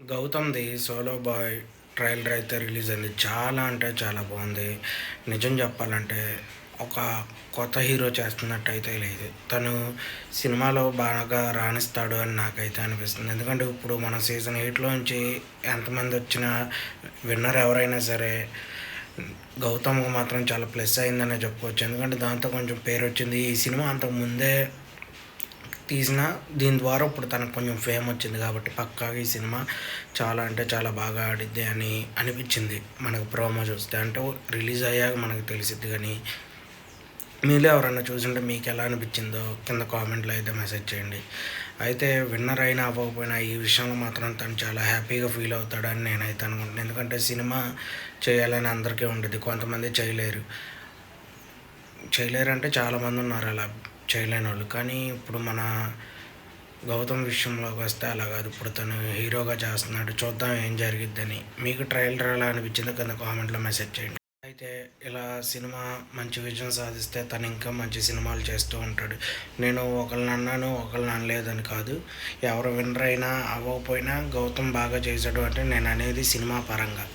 గౌతమ్‌ది 'solo bye' trailer అయితే release అయింది. చాలా అంటే చాలా బావుంది. నిజం చెప్పాలంటే ఒక కొత్త హీరో చేస్తున్నట్టయితే లేదు. తను సినిమాలో బాగా రాణిస్తాడు అని నాకైతే అనిపిస్తుంది. ఎందుకంటే ఇప్పుడు మన సీజన్ 8లోంచి ఎంతమందొచ్చినా విన్నర్ ఎవరైనా సరే గౌతమ్‌కి మాత్రం చాలా ప్లస్ అయిందనే చెప్పుకోవచ్చు. ఎందుకంటే దాంతో కొంచెం పేరొచ్చింది. ఈ సినిమా అంతకు ముందే తీసినా దీని ద్వారా ఇప్పుడు తనకు కొంచెం ఫేమ్ వచ్చింది కాబట్టి పక్కాగా ఈ సినిమా చాలా అంటే చాలా బాగా ఆడిద్ది అని అనిపించింది మనకు ప్రోమో చూస్తే. అంటే రిలీజ్ అయ్యాక మనకు తెలిసిద్ది కానీ మీలో ఎవరన్నా చూసుంటే మీకు ఎలా అనిపించిందో కింద కామెంట్లో అయితే మెసేజ్ చేయండి. అయితే విన్నర్ అయినా అవ్వకపోయినా ఈ విషయంలో మాత్రం తను చాలా హ్యాపీగా ఫీల్ అవుతాడని నేనైతే అనుకుంటున్నాను. ఎందుకంటే సినిమా చేయాలని అందరికీ ఉంటుంది, కొంతమంది చేయలేరు. చేయలేరంటే చాలామంది ఉన్నారు అలా చేయలేనోళ్ళు. కానీ ఇప్పుడు మన గౌతమ్ విషయంలోకి వస్తే అలా కాదు. ఇప్పుడు తను హీరోగా చేస్తున్నాడు. చూద్దాం ఏం జరిగిద్దని. మీకు ట్రైలర్ ఎలా అనిపించిందో కింద కామెంట్లో మెసేజ్ చేయండి. అయితే ఇలా సినిమా మంచి విజయం సాధిస్తే తను ఇంకా మంచి సినిమాలు చేస్తూ ఉంటాడు. నేను ఒకళ్ళని అన్నాను, ఒకళ్ళని అనలేదని కాదు. ఎవరు విన్నర్ అయినా అవ్వకపోయినా గౌతమ్ బాగా చేశాడు అంటే నేను అనేది సినిమా పరంగా.